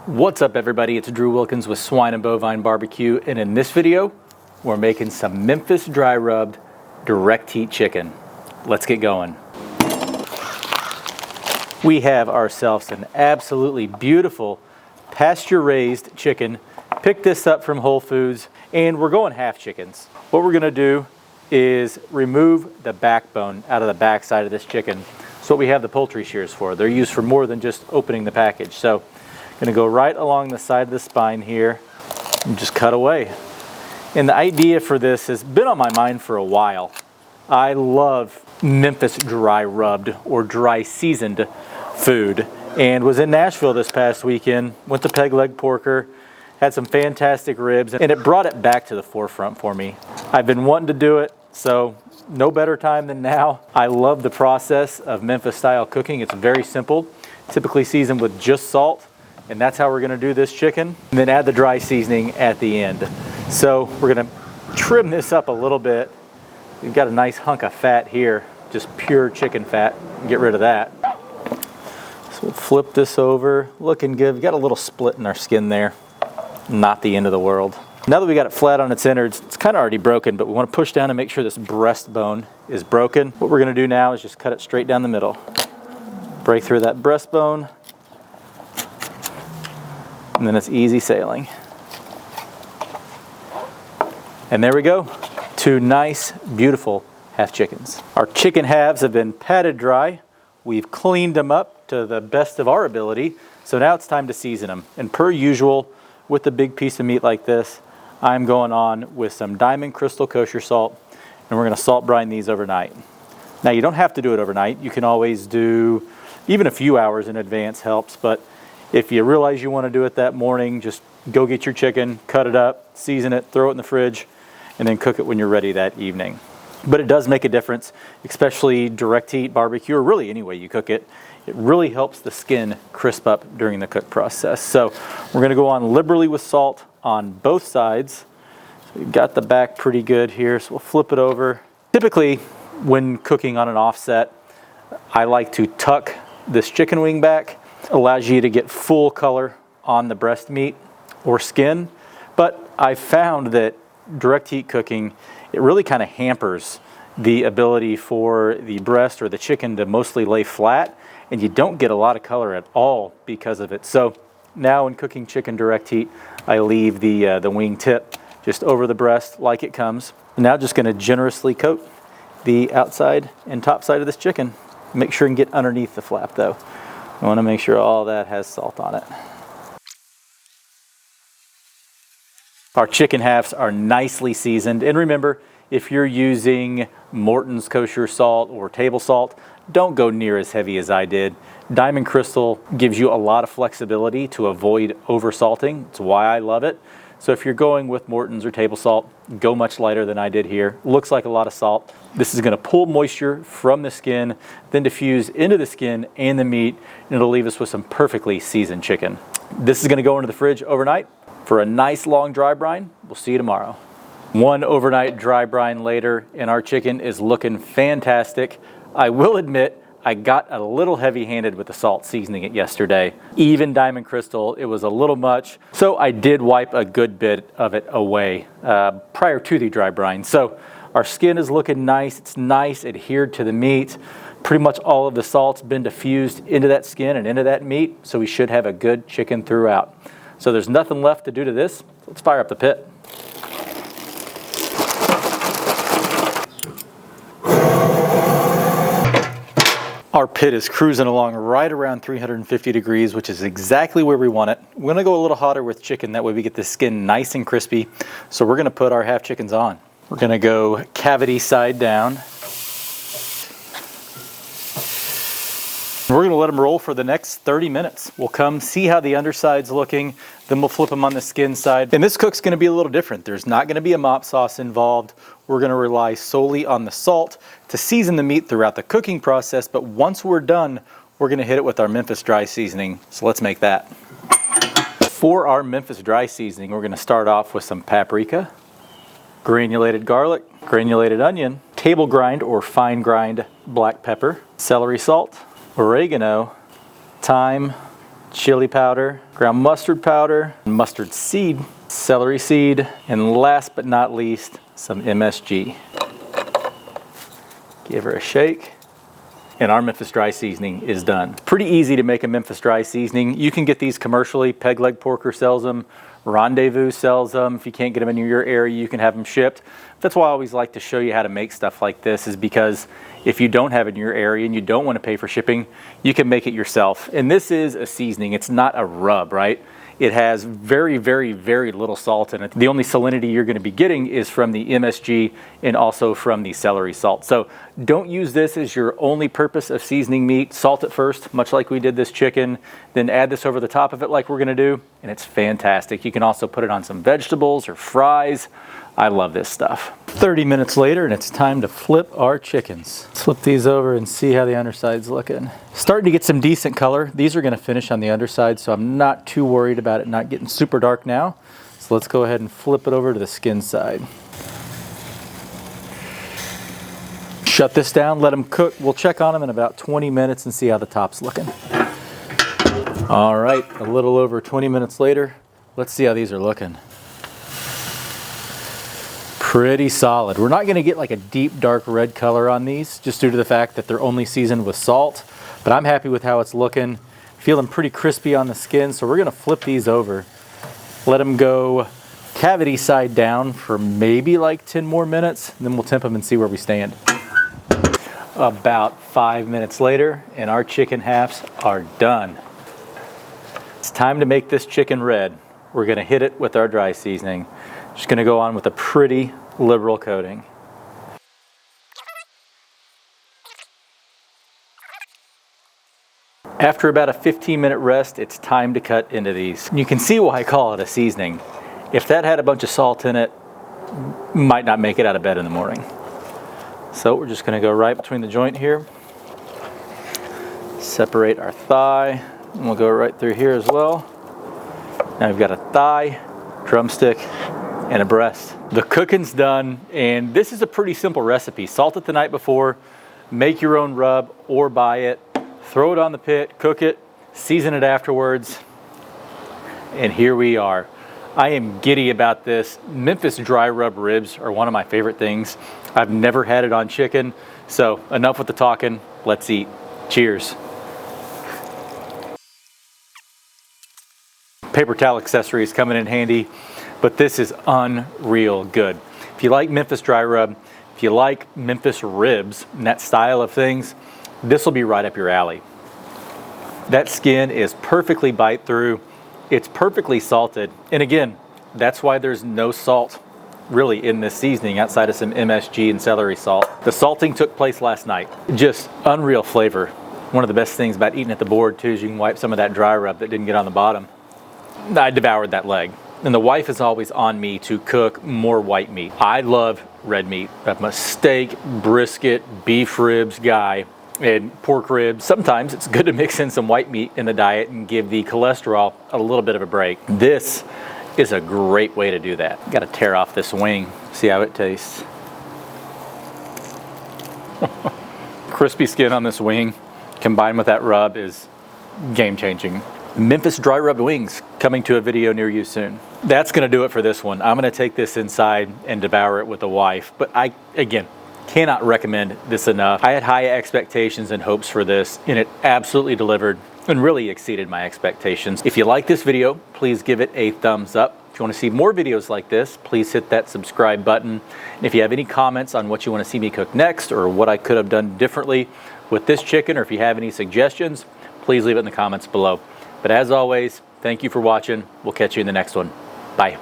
What's up, everybody? It's Drew Wilkins with Swine and Bovine Barbecue, and in this video we're making some Memphis Dry Rubbed direct heat chicken. Let's get going. We have ourselves an absolutely beautiful pasture raised chicken. Picked this up from Whole Foods, and we're going half chickens. What we're gonna do is remove the backbone out of the back side of this chicken. That's what we have the poultry shears for. They're used for more than just opening the package. So I'm gonna go right along the side of the spine here and just cut away. And the idea for this has been on my mind for a while. I love Memphis Dry Rubbed or dry seasoned food, and was in Nashville this past weekend, went to Peg Leg Porker, had some fantastic ribs, and it brought it back to the forefront for me. I've been wanting to do it, so no better time than now. I love the process of Memphis style cooking. It's very simple, typically seasoned with just salt, and that's how we're gonna do this chicken. And then add the dry seasoning at the end. So we're gonna trim this up a little bit. We've got a nice hunk of fat here, just pure chicken fat. Get rid of that. So we'll flip this over, looking good. We've got a little split in our skin there. Not the end of the world. Now that we got it flat on its innards, it's kind of already broken, but we want to push down and make sure this breastbone is broken. What we're going to do now is just cut it straight down the middle. Break through that breastbone, and then it's easy sailing. And there we go. Two nice, beautiful half chickens. Our chicken halves have been patted dry. We've cleaned them up to the best of our ability. So now it's time to season them. And per usual, with a big piece of meat like this, I'm going on with some Diamond Crystal kosher salt, and we're gonna salt brine these overnight. Now, you don't have to do it overnight. You can always do, even a few hours in advance helps, but if you realize you wanna do it that morning, just go get your chicken, cut it up, season it, throw it in the fridge, and then cook it when you're ready that evening. But it does make a difference, especially direct heat barbecue, or really any way you cook it. It really helps the skin crisp up during the cook process. So we're gonna go on liberally with salt on both sides. So we've got the back pretty good here, so we'll flip it over. Typically, when cooking on an offset, I like to tuck this chicken wing back. Allows you to get full color on the breast meat or skin. But I found that direct heat cooking, it really kind of hampers the ability for the breast or the chicken to mostly lay flat, and you don't get a lot of color at all because of it. So now in cooking chicken direct heat, I leave the wing tip just over the breast like it comes. Now just gonna generously coat the outside and top side of this chicken. Make sure and get underneath the flap though. I wanna make sure all that has salt on it. Our chicken halves are nicely seasoned, and remember, if you're using Morton's kosher salt or table salt, don't go near as heavy as I did. Diamond Crystal gives you a lot of flexibility to avoid over salting. It's why I love it. So if you're going with Morton's or table salt, go much lighter than I did here. Looks like a lot of salt. This is gonna pull moisture from the skin, then diffuse into the skin and the meat, and it'll leave us with some perfectly seasoned chicken. This is gonna go into the fridge overnight for a nice long dry brine. We'll see you tomorrow. One overnight dry brine later, and our chicken is looking fantastic. I will admit, I got a little heavy-handed with the salt seasoning it yesterday. Even Diamond Crystal, it was a little much. So I did wipe a good bit of it away prior to the dry brine. So our skin is looking nice. It's nice, adhered to the meat. Pretty much all of the salt's been diffused into that skin and into that meat. So we should have a good chicken throughout. So there's nothing left to do to this. Let's fire up the pit. Our pit is cruising along right around 350 degrees, which is exactly where we want it. We're gonna go a little hotter with chicken, that way we get the skin nice and crispy. So we're gonna put our half chickens on. We're gonna go cavity side down. We're gonna let them roll for the next 30 minutes. We'll come see how the underside's looking, then we'll flip them on the skin side. And this cook's gonna be a little different. There's not gonna be a mop sauce involved. We're gonna rely solely on the salt to season the meat throughout the cooking process, but once we're done, we're gonna hit it with our Memphis Dry seasoning. So let's make that. For our Memphis Dry seasoning, we're gonna start off with some paprika, granulated garlic, granulated onion, table grind or fine grind black pepper, celery salt, oregano, thyme, chili powder, ground mustard powder, mustard seed, celery seed, and last but not least, some MSG. Give her a shake, and our Memphis Dry seasoning is done. Pretty easy to make a Memphis Dry seasoning. You can get these commercially. Peg Leg Porker sells them. Rendezvous sells them. If you can't get them in your area, you can have them shipped. That's why I always like to show you how to make stuff like this, is because if you don't have it in your area and you don't want to pay for shipping, you can make it yourself. And this is a seasoning. It's not a rub, right? It has very, very, very little salt in it. The only salinity you're going to be getting is from the MSG and also from the celery salt. So don't use this as your only purpose of seasoning meat. Salt it first, much like we did this chicken, then add this over the top of it like we're going to do, and it's fantastic. You can also put it on some vegetables or fries. I love this stuff. 30 minutes later, and it's time to flip our chickens. Let's flip these over and see how the underside's looking. Starting to get some decent color. These are going to finish on the underside, so I'm not too worried about it not getting super dark now. So let's go ahead and flip it over to the skin side. Shut this down, let them cook. We'll check on them in about 20 minutes and see how the top's looking. All right, a little over 20 minutes later, let's see how these are looking. Pretty solid. We're not going to get like a deep dark red color on these, just due to the fact that they're only seasoned with salt, but I'm happy with how it's looking. Feeling pretty crispy on the skin, so we're going to flip these over. Let them go cavity side down for maybe like 10 more minutes, and then we'll temp them and see where we stand. About 5 minutes later, and our chicken halves are done. It's time to make this chicken red. We're going to hit it with our dry seasoning. Just going to go on with a pretty liberal coating. After about a 15-minute rest, it's time to cut into these. You can see why I call it a seasoning. If that had a bunch of salt in it, might not make it out of bed in the morning. So we're just going to go right between the joint here. Separate our thigh, and we'll go right through here as well. Now we've got a thigh, drumstick, and a breast. The cooking's done, and this is a pretty simple recipe. Salt it the night before, make your own rub or buy it, throw it on the pit, cook it, season it afterwards, and here we are. I am giddy about this. Memphis Dry Rub ribs are one of my favorite things. I've never had it on chicken, so enough with the talking, let's eat. Cheers. Paper towel accessories coming in handy, but this is unreal good. If you like Memphis Dry Rub, if you like Memphis ribs and that style of things, this will be right up your alley. That skin is perfectly bite through. It's perfectly salted. And again, that's why there's no salt really in this seasoning outside of some MSG and celery salt. The salting took place last night. Just unreal flavor. One of the best things about eating at the board too is you can wipe some of that dry rub that didn't get on the bottom. I devoured that leg. And the wife is always on me to cook more white meat. I love red meat. I'm a steak, brisket, beef ribs guy, and pork ribs. Sometimes it's good to mix in some white meat in the diet and give the cholesterol a little bit of a break. This is a great way to do that. Got to tear off this wing, see how it tastes. Crispy skin on this wing combined with that rub is game-changing. Memphis Dry Rub wings coming to a video near you soon. That's going to do it for this one. I'm going to take this inside and devour it with the wife, but I, again, cannot recommend this enough. I had high expectations and hopes for this, and it absolutely delivered and really exceeded my expectations. If you like this video, please give it a thumbs up. If you want to see more videos like this, please hit that subscribe button. And if you have any comments on what you want to see me cook next or what I could have done differently with this chicken, or if you have any suggestions, please leave it in the comments below. But as always, thank you for watching. We'll catch you in the next one. Bye.